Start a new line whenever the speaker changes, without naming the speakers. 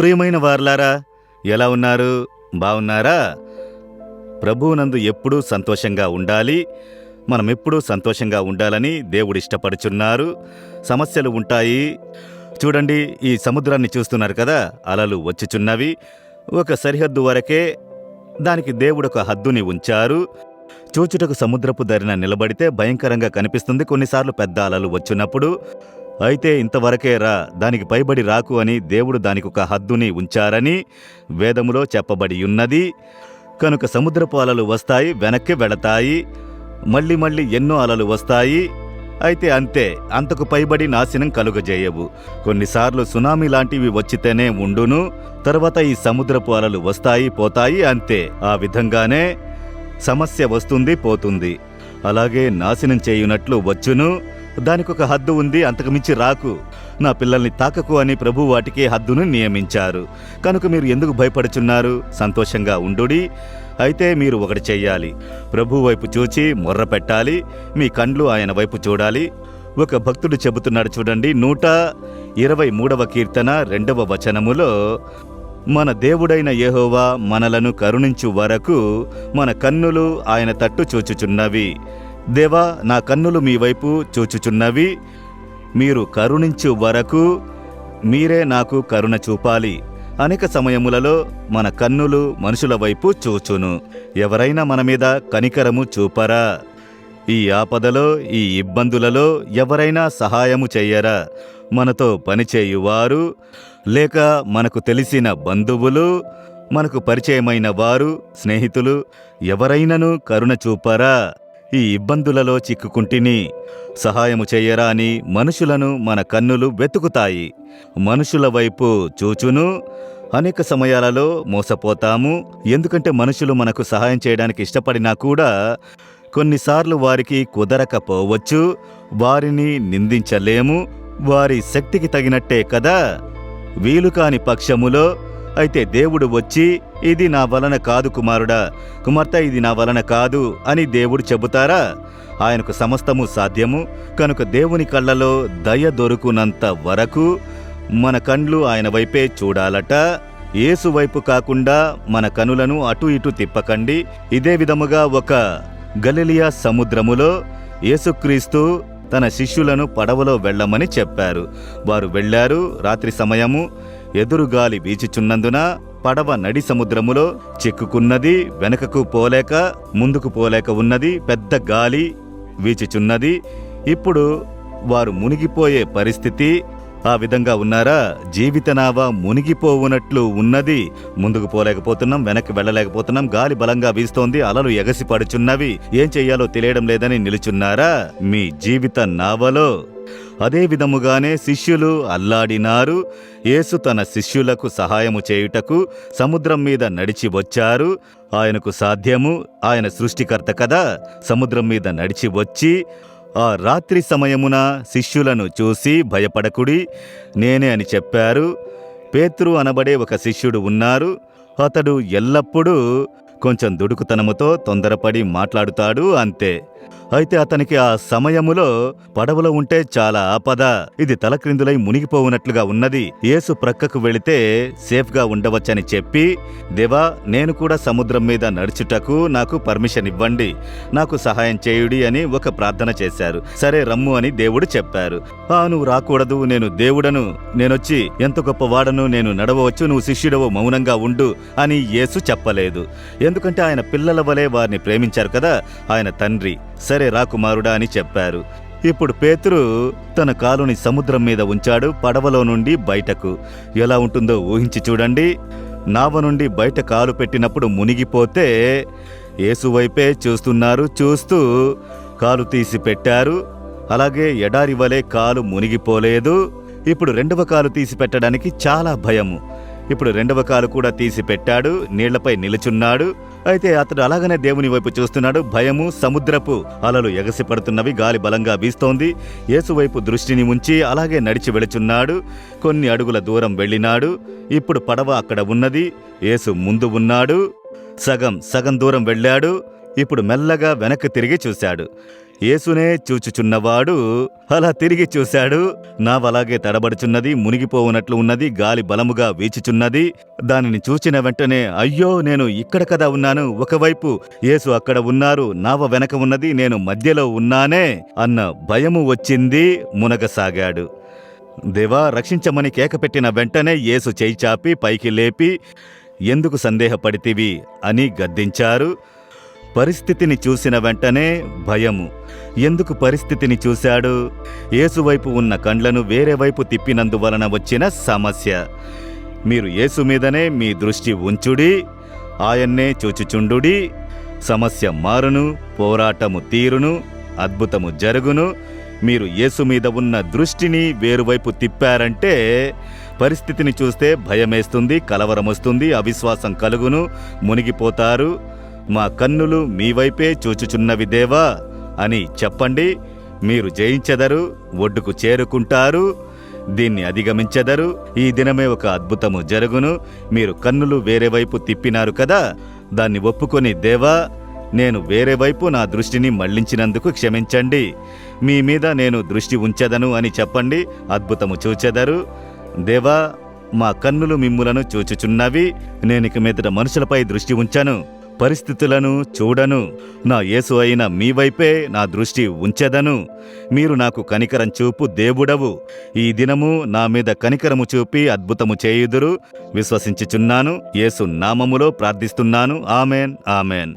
ప్రియమైన వారలారా, ఎలా ఉన్నారు? బావున్నారా? ప్రభువునందు ఎప్పుడూ సంతోషంగా ఉండాలి. మనమెప్పుడూ సంతోషంగా ఉండాలని దేవుడిష్టపడుచున్నారు. సమస్యలు ఉంటాయి. చూడండి, ఈ సముద్రాన్ని చూస్తున్నారు కదా, అలలు వచ్చుచున్నవి. ఒక సరిహద్దు వరకే దానికి దేవుడొక హద్దుని ఉంచారు. చూచుటకు సముద్రపు దరిన నిలబడితే భయంకరంగా కనిపిస్తుంది కొన్నిసార్లు పెద్ద అలలు వచ్చినప్పుడు. అయితే ఇంతవరకే రా, దానికి పైబడి రాకు అని దేవుడు దానికొక హద్దుని ఉంచారని వేదములో చెప్పబడి ఉన్నది. కనుక సముద్రపు అలలు వస్తాయి, వెనక్కి వెళతాయి. మళ్ళీ మళ్ళీ ఎన్నో అలలు వస్తాయి. అయితే అంతే, అంతకు పైబడి నాశనం కలుగజేయవు. కొన్నిసార్లు సునామీ లాంటివి వచ్చితేనే ఉండును. తర్వాత ఈ సముద్రపు అలలు వస్తాయి, పోతాయి, అంతే. ఆ విధంగానే సమస్య వస్తుంది, పోతుంది. అలాగే నాశనం చేయునట్లు వచ్చును. దానికొక హద్దు ఉంది, అంతకుమించి రాకు. నా పిల్లల్ని తాకకు అని ప్రభు వాటికి హద్దును నియమించారు. కనుక మీరు ఎందుకు భయపడుచున్నారు? సంతోషంగా ఉండుడి. అయితే మీరు ఒకటి చెయ్యాలి, ప్రభు వైపు చూచి మొర్ర పెట్టాలి. మీ కండ్లు ఆయన వైపు చూడాలి. ఒక భక్తుడు చెబుతున్నాడు చూడండి, 123వ కీర్తన 2వ వచనములో, మన దేవుడైన యెహోవా మనలను కరుణించు వరకు మన కన్నులు ఆయన తట్టు చూచుచున్నవి. దేవా, నా కన్నులు మీ వైపు చూచుచున్నవి. మీరు కరుణించు వరకు మీరే నాకు కరుణ చూపాలి. అనేక సమయములలో మన కన్నులు మనుషుల వైపు చూచును. ఎవరైనా మన మీద కనికరము చూపరా? ఈ ఆపదలో, ఈ ఇబ్బందులలో ఎవరైనా సహాయము చెయ్యరా? మనతో పనిచేయువారు, లేక మనకు తెలిసిన బంధువులు, మనకు పరిచయమైన వారు, స్నేహితులు ఎవరైనను కరుణ చూపరా? ఈ ఇబ్బందులలో చిక్కుకుంటిని, సహాయము చెయ్యరా అని మనుషులను మన కన్నులు వెతుకుతాయి. మనుషుల వైపు చూచును. అనేక సమయాలలో మోసపోతాము. ఎందుకంటే మనుషులు మనకు సహాయం చేయడానికి ఇష్టపడినా కూడా కొన్నిసార్లు వారికి కుదరకపోవచ్చు. వారిని నిందించలేము. వారి శక్తికి తగినట్టే కదా. వీలు కాని పక్షములో అయితే దేవుడు వచ్చి, ఇది నా వలన కాదు కుమారుడా, కుమార్తె, ఇది నా వలన కాదు అని దేవుడు చెబుతారా? ఆయనకు సమస్తము సాధ్యము. కనుక దేవుని కళ్ళలో దయ దొరుకునంత వరకు మన కండ్లు ఆయన వైపే చూడాలట. యేసు వైపు కాకుండా మన కనులను అటు ఇటు తిప్పకండి. ఇదే విధముగా ఒక గలిలయ సముద్రములో యేసుక్రీస్తు తన శిష్యులను పడవలో వెళ్ళమని చెప్పారు. వారు వెళ్ళారు. రాత్రి సమయము, ఎదురుగాలి వీచుచున్నందున పడవ నడి సముద్రములో చిక్కుకున్నది. వెనకకు పోలేక, ముందుకు పోలేక ఉన్నది. పెద్ద గాలి వీచుచున్నది. ఇప్పుడు వారు మునిగిపోయే పరిస్థితి. ఆ విధంగా ఉన్నారా? జీవితనావా మునిగిపోవునట్లు ఉన్నది. ముందుకు పోలేకపోతున్నాం, వెనక్కి వెళ్ళలేకపోతున్నాం. గాలి బలంగా వీస్తోంది, అలలు ఎగసి పడుచున్నవి. ఏం చెయ్యాలో తెలియడం లేదని నిలుచున్నారా మీ జీవిత నావలో? అదే విధముగానే శిష్యులు అల్లాడినారు. యేసు తన శిష్యులకు సహాయము చేయుటకు సముద్రం మీద నడిచి వచ్చారు. ఆయనకు సాధ్యము. ఆయన సృష్టికర్త కదా. సముద్రం మీద నడిచి వచ్చి ఆ రాత్రి సమయమున శిష్యులను చూసి, భయపడకుడి, నేనే అని చెప్పారు. పేతురు అనబడే ఒక శిష్యుడు ఉన్నారు. అతడు ఎల్లప్పుడూ కొంచెం దుడుకుతనముతో తొందరపడి మాట్లాడుతాడు, అంతే. అయితే అతనికి ఆ సమయములో పడవలో ఉంటే చాలా ఆపద. ఇది తలక్రిందులై మునిగిపోవునట్లుగా ఉన్నది. యేసు ప్రక్కకు వెళితే సేఫ్గా ఉండవచ్చని చెప్పి, దేవా, నేను కూడా సముద్రం మీద నడుచుటకు నాకు పర్మిషన్ ఇవ్వండి, నాకు సహాయం చేయుడి అని ఒక ప్రార్థన చేశారు. సరే రమ్ము అని దేవుడు చెప్పారు. నువ్వు రాకూడదు, నేను దేవుడను, నేనొచ్చి ఎంత గొప్పవాడను, నేను నడవవచ్చు, నువ్వు శిష్యుడవు, మౌనంగా ఉండు అని యేసు చెప్పలేదు. ఎందుకంటే ఆయన పిల్లల వలె వారిని ప్రేమించారు కదా. ఆయన తండ్రి. సరే రా కుమారుడా అని చెప్పారు. ఇప్పుడు పేతురు తన కాలుని సముద్రం మీద ఉంచాడు, పడవలో నుండి బయటకు. ఎలా ఉంటుందో ఊహించి చూడండి. నావ నుండి బయట కాలు పెట్టినప్పుడు మునిగిపోతే యేసు వైపే చూస్తున్నారు. చూస్తూ కాలు తీసి పెట్టారు. అలాగే ఎడారి వలె కాలు మునిగిపోలేదు. ఇప్పుడు రెండవ కాలు తీసి పెట్టడానికి చాలా భయము. ఇప్పుడు రెండవ కాలు కూడా తీసి పెట్టాడు, నీళ్లపై నిలుచున్నాడు. అయితే అతడు అలాగనే దేవుని వైపు చూస్తున్నాడు. భయము, సముద్రపు అలలు ఎగసి పడుతున్నవి, గాలి బలంగా వీస్తోంది. యేసు వైపు దృష్టిని ఉంచి అలాగే నడిచి వెళుచున్నాడు. కొన్ని అడుగుల దూరం వెళ్ళినాడు. ఇప్పుడు పడవ అక్కడ ఉన్నది. యేసు ముందు ఉన్నాడు. సగం దూరం వెళ్ళాడు. ఇప్పుడు మెల్లగా వెనక్కి తిరిగి చూశాడు. యేసునే చూచుచున్నవాడు అలా తిరిగి చూశాడు. నావలాగే తడబడుచున్నది, మునిగిపోవునట్లు ఉన్నది, గాలి బలముగా వీచుచున్నది. దానిని చూచిన వెంటనే, అయ్యో, నేను ఇక్కడ కదా ఉన్నాను, ఒకవైపు యేసు అక్కడ ఉన్నారు, నావ వెనక ఉన్నది, నేను మధ్యలో ఉన్నానే అన్న భయము వచ్చింది. మునగసాగాడు. దేవా, రక్షించమని కేకపెట్టిన వెంటనే యేసు చేయి చాపి పైకి లేపి, ఎందుకు సందేహపడితివి అని గద్దించారు. పరిస్థితిని చూసిన వెంటనే భయము. ఎందుకు పరిస్థితిని చూశాడు? యేసువైపు ఉన్న కండ్లను వేరే వైపు తిప్పినందువలన వచ్చిన సమస్య. మీరు యేసు మీదనే మీ దృష్టి ఉంచుడి, ఆయన్నే చూచుచుండుడి. సమస్య మారును, పోరాటము తీరును, అద్భుతము జరుగును. మీరు యేసు మీద ఉన్న దృష్టిని వేరువైపు తిప్పారంటే పరిస్థితిని చూస్తే భయమేస్తుంది, కలవరమొస్తుంది, అవిశ్వాసం కలుగును, మునిగిపోతారు. మా కన్నులు మీ వైపే చూచుచున్నవి దేవా అని చెప్పండి. మీరు జయించెదరు, ఒడ్డుకు చేరుకుంటారు, దీన్ని అధిగమించెదరు. ఈ దినమే ఒక అద్భుతము జరుగును. మీరు కన్నులు వేరే వైపు తిప్పినారు కదా, దాన్ని ఒప్పుకొని, దేవా, నేను వేరే వైపు నా దృష్టిని మళ్లించినందుకు క్షమించండి, మీ మీద నేను దృష్టి ఉంచెదను అని చెప్పండి. అద్భుతము చూచెదరు. దేవా, మా కన్నులు మిమ్ములను చూచుచున్నవి, నేనిక మీదట మనుషులపై దృష్టి ఉంచను, పరిస్థితులను చూడను, నా యేసు అయిన మీ వైపే నా దృష్టి ఉంచెదను. మీరు నాకు కనికరం చూపు దేవుడవు. ఈ దినము నా మీద కనికరము చూపి అద్భుతము చేయుదురు. విశ్వసించుచున్నాను. యేసు నామములో ప్రార్థిస్తున్నాను. Amen, amen.